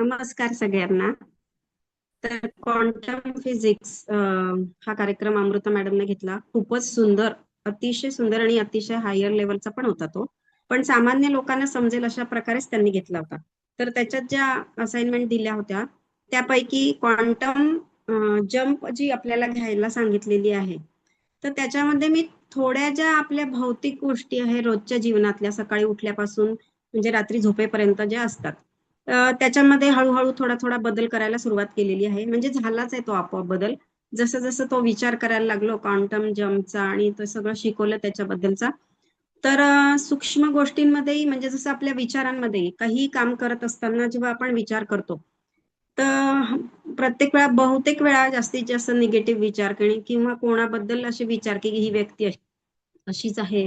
नमस्कार सगळ्यांना. तर क्वांटम फिजिक्स हा कार्यक्रम अमृता मॅडमने घेतला. खूपच सुंदर, अतिशय सुंदर आणि अतिशय हायर लेवलचा पण होता तो. पण सामान्य लोकांना समजेल अशा प्रकारेच त्यांनी घेतला होता. तर त्याच्यात ज्या असाइनमेंट दिल्या होत्या त्यापैकी क्वांटम जंप जी आपल्याला घ्यायला सांगितलेली आहे, तर त्याच्यामध्ये मी थोड्या ज्या आपल्या भौतिक गोष्टी आहे रोजच्या जीवनातल्या, सकाळी उठल्यापासून म्हणजे रात्री झोपेपर्यंत ज्या असतात, त्याच्यामध्ये हळूहळू थोडा थोडा बदल करायला सुरुवात केलेली आहे. म्हणजे झालाच आहे तो आपोआप बदल. जसं जसं तो विचार करायला लागलो क्वांटम जम्पचा आणि तो सगळं शिकवलं त्याच्याबद्दलचा, तर सूक्ष्म गोष्टींमध्येही म्हणजे जसं आपल्या विचारांमध्ये काही काम करत असताना जेव्हा आपण विचार करतो, तर प्रत्येक वेळा बहुतेक वेळा जास्तीत जास्त निगेटिव्ह विचार किंवा कोणाबद्दल असे विचार की ही व्यक्ती अशीच आहे,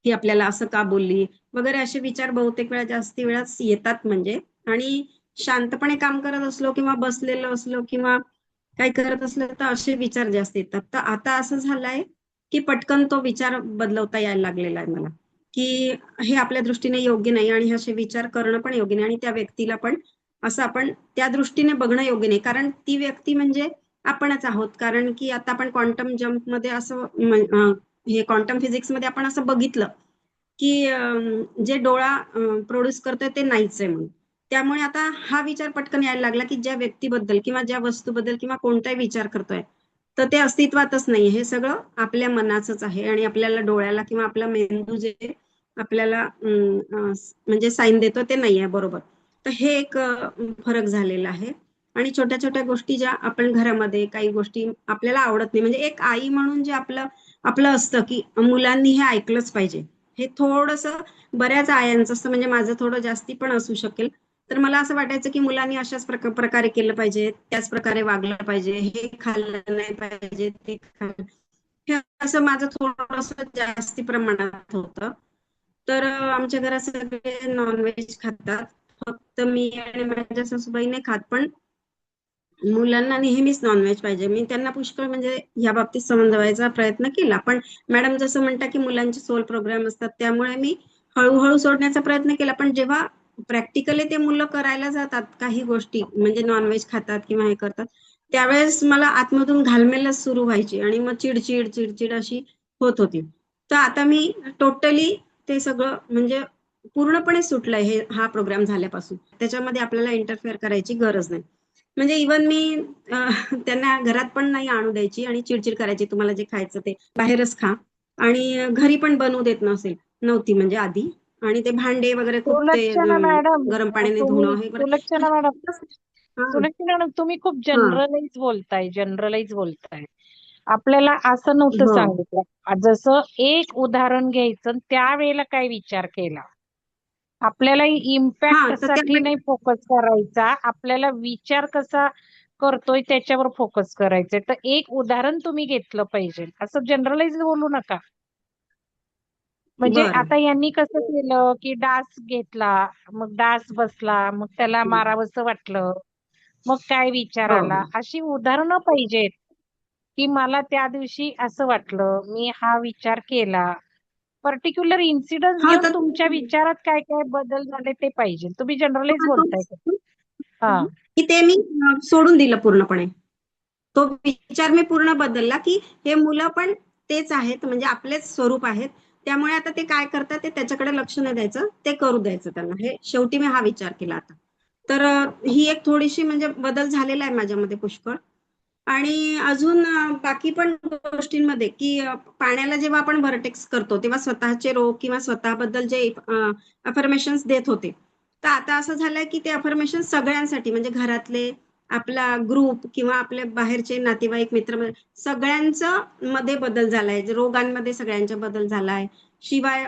ही आपल्याला असं का बोलली वगैरे असे विचार बहुतेक वेळा जास्ती वेळाच येतात. म्हणजे आणि शांतपणे काम करत असलो किंवा बसलेलो असलो किंवा काही करत असलं तर असे विचार जास्त येतात. तर आता असं झालंय की पटकन तो विचार बदलवता यायला लागलेला आहे मला, की हे आपल्या दृष्टीने योग्य नाही आणि असे विचार करणं पण योग्य नाही आणि त्या व्यक्तीला पण असं आपण त्या दृष्टीने बघणं योग्य नाही, कारण ती व्यक्ती म्हणजे आपणच आहोत. कारण की आता आपण क्वांटम जम्प मध्ये असं हे क्वांटम फिजिक्स मध्ये आपण असं बघितलं की जे डोळा प्रोड्यूस करतोय ते नाहीच आहे म्हणून. त्यामुळे आता हा विचार पटकन यायला लागला की ज्या व्यक्तीबद्दल किंवा ज्या वस्तूबद्दल किंवा कोणताही विचार करतोय, तर ते अस्तित्वातच नाही. हे सगळं आपल्या मनाचंच आहे आणि आपल्याला डोळ्याला किंवा आपला मेंदू जे आपल्याला म्हणजे साईन देतो ते नाही आहे, बरोबर. तर हे एक फरक झालेला आहे. आणि छोट्या छोट्या गोष्टी ज्या आपण घरामध्ये काही गोष्टी आपल्याला आवडत नाही, म्हणजे एक आई म्हणून जे आपलं आपलं असतं की मुलांनी हे ऐकलंच पाहिजे, हे थोडस बऱ्याच आयांचं असतं. म्हणजे माझं थोडं जास्ती पण असू शकेल. तर मला असं वाटायचं की मुलांनी अशाच प्रकारे केलं पाहिजे, त्याच प्रकारे वागलं पाहिजे, हे खाल्लं नाही पाहिजे, ते खाल्लं, हे असं माझं थोडस जास्ती प्रमाणात होतं. तर आमच्या घरात सगळे नॉनव्हेज खातात. फक्त मी आणि माझ्या सासूबाई नाही खात. पण मुलांना नेहमीच नॉनव्हेज पाहिजे. मी त्यांना पुष्कळ म्हणजे या बाबतीत समजवायचा प्रयत्न केला, पण मॅडम जसं म्हणता की मुलांचे सोल प्रोग्राम असतात, त्यामुळे मी हळूहळू सोडण्याचा प्रयत्न केला. पण जेव्हा प्रॅक्टिकली ते मुलं करायला जातात काही गोष्टी, म्हणजे नॉनव्हेज खातात किंवा हे करतात, त्यावेळेस मला आतमधून घालमेलच सुरू व्हायची आणि मग चिडचिड चिडचिड अशी होत होती. तर आता मी टोटली ते सगळं म्हणजे पूर्णपणे सुटलंय हे, हा प्रोग्राम झाल्यापासून त्याच्यामध्ये आपल्याला इंटरफेअर करायची गरज नाही. म्हणजे इवन मी त्यांना घरात पण नाही आणू द्यायची आणि चिडचिड करायची, तुम्हाला जे खायचं ते बाहेरच खा. आणि घरी पण बनवू देत नव्हती म्हणजे आधी. आणि ते भांडे वगैरे खूप ते सुलक्षणा मॅडम गरम पाण्याने तुम्ही धुणं हे बरं. सुलक्षणा मॅडम हा. सुलक्षणा मॅडम तुम्ही खूप हा. जनरलाइज बोलताय. आपल्याला असं नव्हतं हो. सांगितलं. जसं एक उदाहरण घ्यायचं आणि त्यावेळेला काय विचार केला. आपल्याला हा इम्पॅक्ट तर साठी नाही फोकस करायचा, आपल्याला विचार कसा करतोय त्याच्यावर फोकस करायचंय. तर एक उदाहरण तुम्ही घेतलं पाहिजे, असं जनरलाइज बोलू नका. म्हणजे बरं. आता यांनी कसं केलं की डास घेतला, मग डास बसला, मग त्याला मारावंसं वाटलं, मग काय विचार हो. आला, हो. अशी उदाहरणं पाहिजेत. की मला त्या दिवशी असं वाटलं, मी हा विचार केला. पर्टिक्युलर इन्सिडन्स हा घेऊन तर तुमच्या विचारात काय काय बदल झाले ते पाहिजे. तुम्ही जनरलाइज बोलताय का? हा. की ते मी सोडून दिलं पूर्णपणे. तो विचार मी पूर्ण बदलला की हे मुलं पण तेच आहेत, म्हणजे आपलेच स्वरूप आहेत. त्यामुळे आता ते काय करतात ते त्याच्याकडे लक्ष नाही द्यायचं, ते करू द्यायचं त्यांना. हे शेवटी मी हा विचार केला आता. तर ही एक थोडीशी म्हणजे बदल झालेला आहे माझ्यामध्ये पुष्कळ. आणि अजून बाकी पण गोष्टींमध्ये की पाण्याला जेव्हा आपण व्हर्टेक्स करतो तेव्हा स्वतःचे रोग किंवा स्वतःबद्दल जे अफर्मेशन्स देत होते, तर आता असं झालंय की ते अफर्मेशन सगळ्यांसाठी, म्हणजे घरातले, आपला ग्रुप किंवा आपले बाहेरचे नातेवाईक मित्र, सगळ्यांचं मध्ये बदल झालाय. रोगांमध्ये सगळ्यांचा बदल झालाय. शिवाय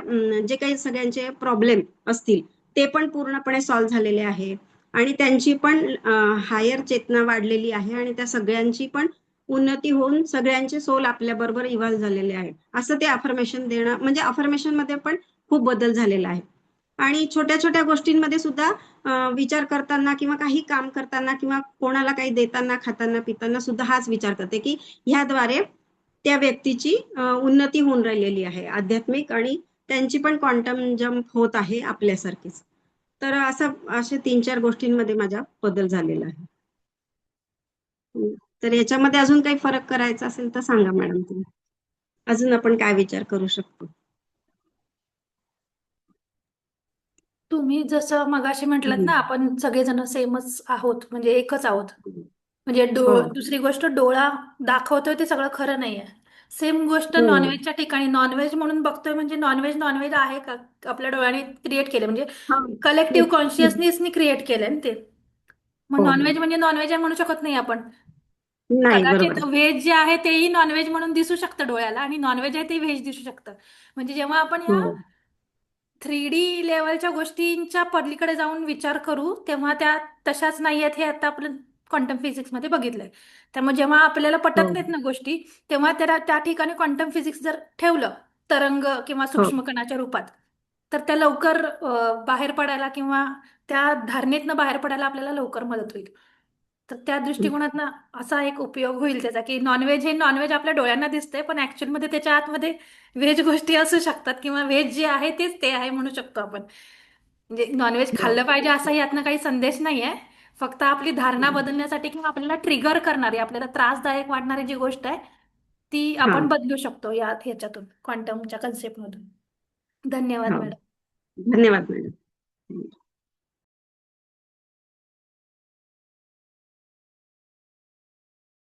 जे काही सगळ्यांचे प्रॉब्लेम असतील ते पण पूर्णपणे सॉल्व्ह झालेले आहे. आणि त्यांची पण हायर चेतना वाढलेली आहे आणि त्या सगळ्यांची पण उन्नती होऊन सगळ्यांचे सोल आपल्या बरोबर इव्हॉल्व्ह झालेले आहे, असं ते अफर्मेशन देणं, म्हणजे अफर्मेशन मध्ये पण खूप बदल झालेला आहे. आणि छोट्या छोट्या गोष्टींमध्ये सुद्धा विचार करताना किंवा काही काम करताना किंवा कोणाला काही देताना खाताना पिताना सुद्धा हाच विचार करते की ह्याद्वारे त्या व्यक्तीची उन्नती होऊन राहिलेली आहे आध्यात्मिक, आणि त्यांची पण क्वांटम जम्प होत आहे आपल्यासारखीच. तर असे 3-4 गोष्टींमध्ये माझ्या बदल झालेला आहे. तर याच्यामध्ये अजून काही फरक करायचा असेल तर सांगा मॅडम तुम्ही. अजून आपण काय विचार करू शकतो? तुम्ही जसं मगाशी म्हटलात ना, हम्म. आपण सगळेजण सेमच आहोत, म्हणजे एकच आहोत. म्हणजे हो. दुसरी गोष्ट, डोळा दाखवतोय ते सगळं खरं नाहीये. सेम गोष्ट हो. नॉनव्हेजच्या ठिकाणी, नॉनव्हेज म्हणून बघतोय म्हणजे नॉनव्हेज नॉनव्हेज आहे का, आपल्या डोळ्याने क्रिएट केले, म्हणजे हा. कलेक्टिव्ह कॉन्शियसनेसनी क्रिएट केलंय ना ते. मग हो हो. नॉनव्हेज म्हणजे नॉनव्हेज आहे म्हणू शकत नाही आपण. नाही, बरोबर कदाचित आहे. व्हेज जे आहे तेही नॉनव्हेज म्हणून दिसू शकतं डोळ्याला, आणि नॉनव्हेज आहे ते व्हेज दिसू शकतं. म्हणजे जेव्हा आपण हो. या 3D लेवलच्या गोष्टींच्या पलीकडे जाऊन विचार करू, तेव्हा त्या तशाच नाही आहेत, हे आता आपण क्वांटम फिजिक्समध्ये बघितलंय. त्यामुळे जेव्हा आपल्याला हो. पटत नाहीत ना गोष्टी, तेव्हा त्या त्या ठिकाणी क्वांटम फिजिक्स जर ठेवलं, तरंग किंवा हो. सूक्ष्म कणाच्या रूपात, तर त्या लवकर बाहेर पडायला किंवा त्या धारणेतनं बाहेर पडायला आपल्याला लवकर मदत होईल. तर त्या दृष्टिकोनातनं असा एक उपयोग होईल त्याचा, की नॉनव्हेज हे नॉनव्हेज आपल्या डोळ्यांना दिसतंय, पण ऍक्च्युअल मध्ये त्याच्या आतमध्ये व्हेज गोष्टी असू शकतात, किंवा व्हेज जे आहे तेच ते आहे म्हणू शकतो आपण. म्हणजे नॉनव्हेज हो. खाल्लं पाहिजे असा यातनं काही संदेश नाहीये. फक्त आपली धारणा बदलण्यासाठी किंवा आपल्याला ट्रिगर करणारी, आपल्याला त्रासदायक वाटणारी जी गोष्ट आहे ती हा. आपण बदलू शकतो या ह्याच्यातून, क्वांटमच्या कन्सेप्टमधून. धन्यवाद हो. मॅडम. धन्यवाद मॅडम.